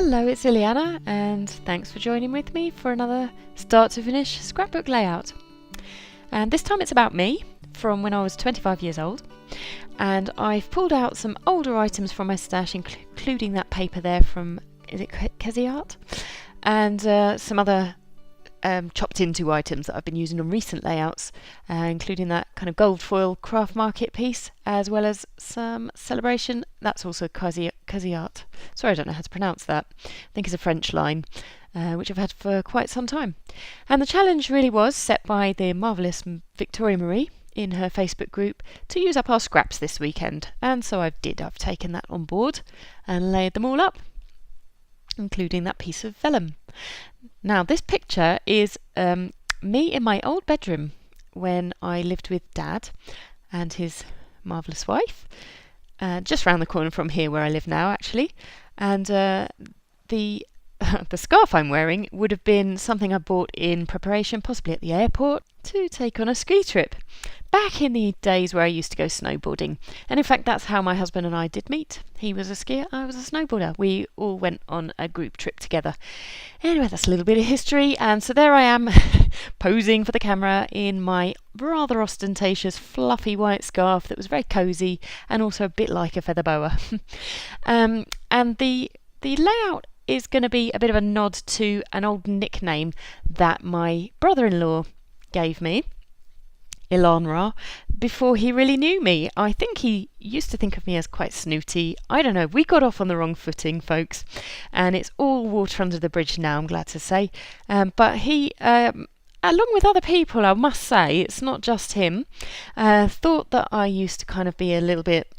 Hello, it's Ileana, and thanks for joining with me for another start to finish scrapbook layout. And this time it's about me, from when I was 25 years old, and I've pulled out some older items from my stash, including that paper there from, is it Kesi'art? And some other chopped into items that I've been using on recent layouts, including that kind of gold foil craft market piece, as well as some celebration. That's also Kesi'art. Sorry, I don't know how to pronounce that. I think it's a French line, which I've had for quite some time. And the challenge really was set by the marvellous Victoria Marie in her Facebook group to use up our scraps this weekend. And so I've taken that on board and laid them all up, including that piece of vellum. Now, this picture is me in my old bedroom when I lived with Dad and his marvellous wife, just round the corner from here where I live now, actually. And the scarf I'm wearing would have been something I bought in preparation, possibly at the airport, to take on a ski trip back in the days where I used to go snowboarding. And in fact, that's how my husband and I did meet. He was a skier, I was a snowboarder. We all went on a group trip together. Anyway, that's a little bit of history. And so there I am, posing for the camera in my rather ostentatious, fluffy white scarf that was very cosy and also a bit like a feather boa. And the layout is going to be a bit of a nod to an old nickname that my brother-in-law gave me, Ilaan-Rah, before he really knew me. I think he used to think of me as quite snooty. I don't know, we got off on the wrong footing, folks, and it's all water under the bridge now, I'm glad to say. But he, along with other people, I must say, it's not just him, thought that I used to kind of be a little bit,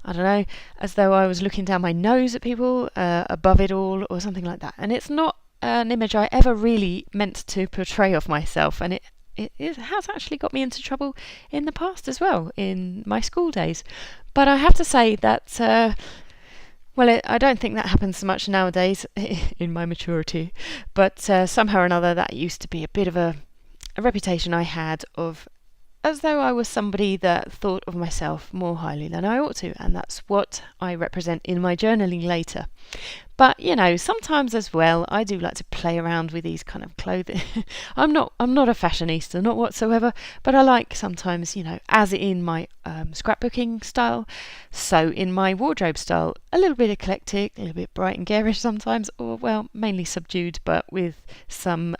I don't know, as though I was looking down my nose at people, above it all, or something like that. And it's not an image I ever really meant to portray of myself, and it has actually got me into trouble in the past as well, in my school days. But I have to say that, I don't think that happens so much nowadays in my maturity, but somehow or another that used to be a bit of a reputation I had of as though I was somebody that thought of myself more highly than I ought to, and that's what I represent in my journaling later. But sometimes as well, I do like to play around with these kind of clothing. I'm not a fashionista, not whatsoever, but I like sometimes, as in my scrapbooking style, so in my wardrobe style, a little bit eclectic, a little bit bright and garish sometimes, or mainly subdued, but with some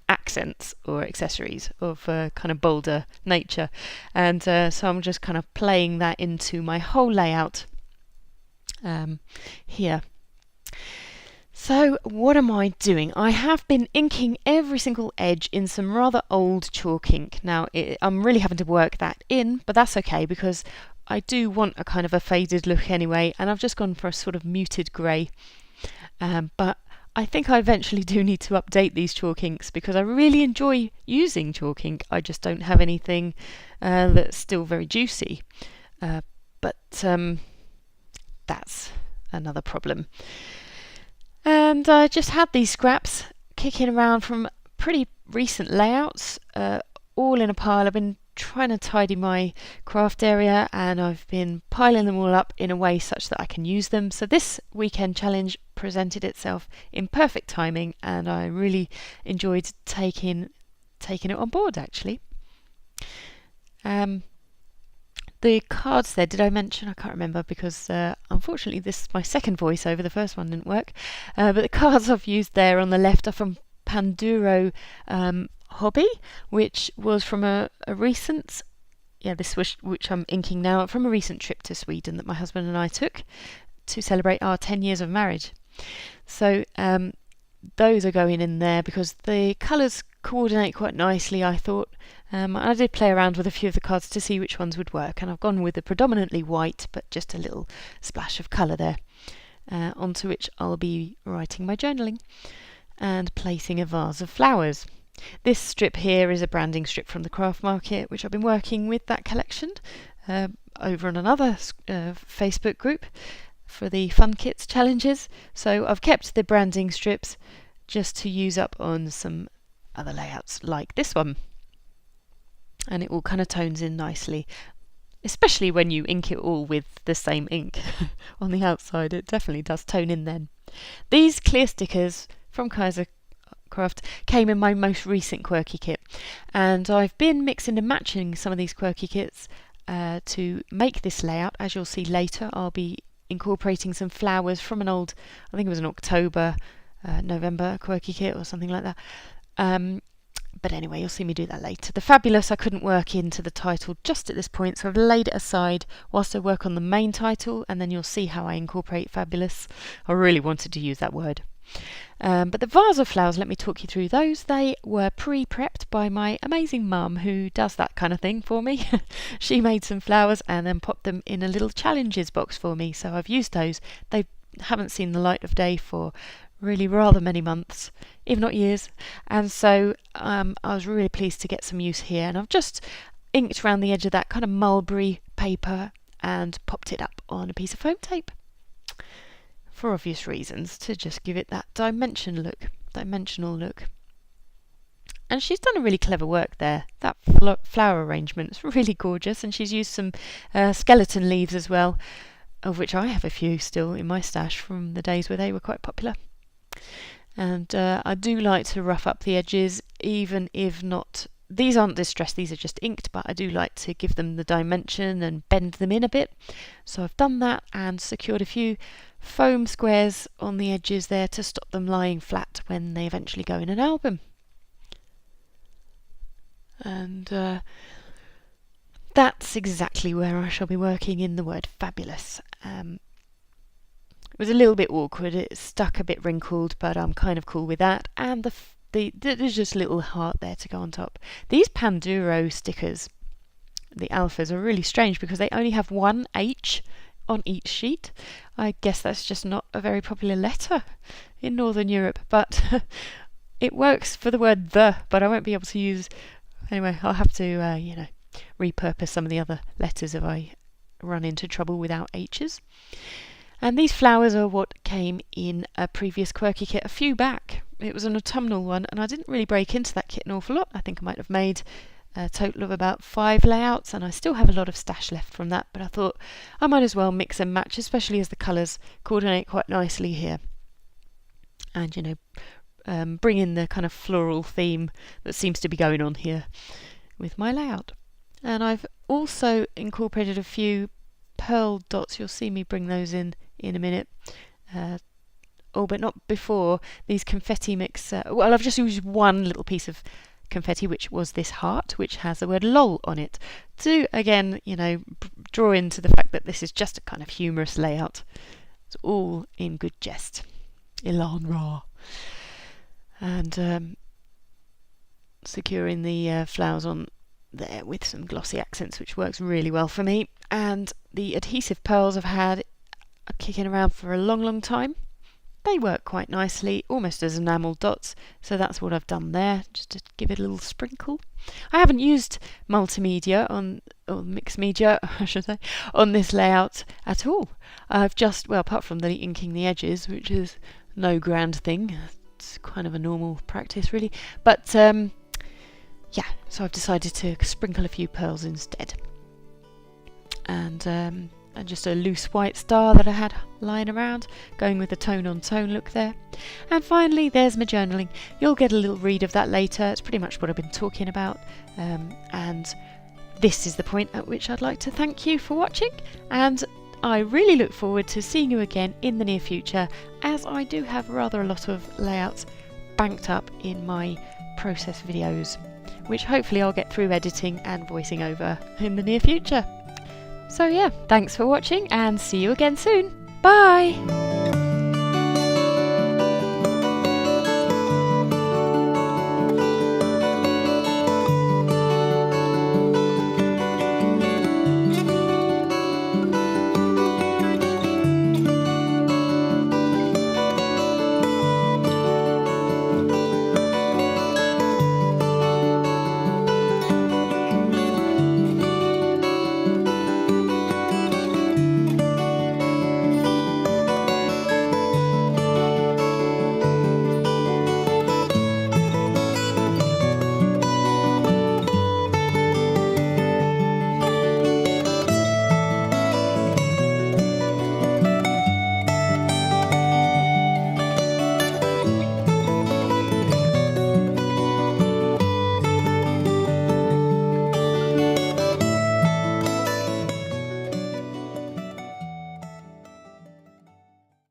accents or accessories of kind of bolder nature. And so I'm just kind of playing that into my whole layout here. So what am I doing? I have been inking every single edge in some rather old chalk ink. Now I'm really having to work that in, but that's okay because I do want a kind of a faded look anyway, and I've just gone for a sort of muted grey. But I think I eventually do need to update these chalk inks because I really enjoy using chalk ink. I just don't have anything that's still very juicy. But that's another problem. And I just had these scraps kicking around from pretty recent layouts, all in a pile. I've been trying to tidy my craft area, and I've been piling them all up in a way such that I can use them. So this weekend challenge presented itself in perfect timing, and I really enjoyed taking it on board, actually. The cards there, did I mention? I can't remember because unfortunately this is my second voiceover. The first one didn't work. But the cards I've used there on the left are from Panduro Hobby, which was from a recent, which I'm inking now, from a recent trip to Sweden that my husband and I took to celebrate our 10 years of marriage. So those are going in there because the colours coordinate quite nicely, I thought. I did play around with a few of the cards to see which ones would work, and I've gone with the predominantly white but just a little splash of colour there, onto which I'll be writing my journaling and placing a vase of flowers. This strip here is a branding strip from the craft market, which I've been working with that collection over on another Facebook group for the Fun Kits challenges. So I've kept the branding strips just to use up on some other layouts like this one. And it all kind of tones in nicely. especially when you ink it all with the same ink on the outside. It definitely does tone in then. These clear stickers from Kesi'art came in my most recent quirky kit, and I've been mixing and matching some of these quirky kits to make this layout. As you'll see later, I'll be incorporating some flowers from an old, I think it was an October, November quirky kit or something like that. But anyway, you'll see me do that later. The Fabulous I couldn't work into the title just at this point, so I've laid it aside whilst I work on the main title, and then you'll see how I incorporate Fabulous. I really wanted to use that word. But the vase of flowers, let me talk you through those. They were pre-prepped by my amazing mum, who does that kind of thing for me. She made some flowers and then popped them in a little challenges box for me, so I've used those. They haven't seen the light of day for really rather many months, if not years, and so I was really pleased to get some use here, and I've just inked around the edge of that kind of mulberry paper and popped it up on a piece of foam tape for obvious reasons, to just give it that dimensional look. And she's done a really clever work there. That flower arrangement is really gorgeous, and she's used some skeleton leaves as well, of which I have a few still in my stash from the days where they were quite popular. And I do like to rough up the edges, even if not, these aren't distressed, these are just inked, but I do like to give them the dimension and bend them in a bit. So I've done that and secured a few foam squares on the edges there to stop them lying flat when they eventually go in an album. And that's exactly where I shall be working in the word Fabulous. It was a little bit awkward, it stuck a bit wrinkled, but I'm kind of cool with that. And there's just a little heart there to go on top. These Panduro stickers, the alphas, are really strange because they only have one H on each sheet. I guess that's just not a very popular letter in Northern Europe, but it works for the word the, but I won't be able to use. Anyway, I'll have to repurpose some of the other letters if I run into trouble without H's. And these flowers are what came in a previous quirky kit a few back. It was an autumnal one, and I didn't really break into that kit an awful lot. I think I might have made a total of about 5 layouts, and I still have a lot of stash left from that, but I thought I might as well mix and match, especially as the colours coordinate quite nicely here. And bring in the kind of floral theme that seems to be going on here with my layout. And I've also incorporated a few pearl dots. You'll see me bring those in a minute. But not before. These confetti mix. Well, I've just used one little piece of confetti, which was this heart, which has the word LOL on it, to again, draw into the fact that this is just a kind of humorous layout. It's all in good jest. Ilaan-Rah. And securing the flowers on there with some glossy accents, which works really well for me. And the adhesive pearls I've had kicking around for a long time. They work quite nicely, almost as enamel dots, so that's what I've done there, just to give it a little sprinkle. I haven't used multimedia or mixed media, I should say, on this layout at all. I've just, apart from the inking the edges, which is no grand thing, it's kind of a normal practice really, but so I've decided to sprinkle a few pearls instead. And just a loose white star that I had lying around, going with the tone-on-tone look there. And finally, there's my journaling. You'll get a little read of that later. It's pretty much what I've been talking about. And this is the point at which I'd like to thank you for watching. And I really look forward to seeing you again in the near future, as I do have rather a lot of layouts banked up in my process videos, which hopefully I'll get through editing and voicing over in the near future. So thanks for watching and see you again soon. Bye!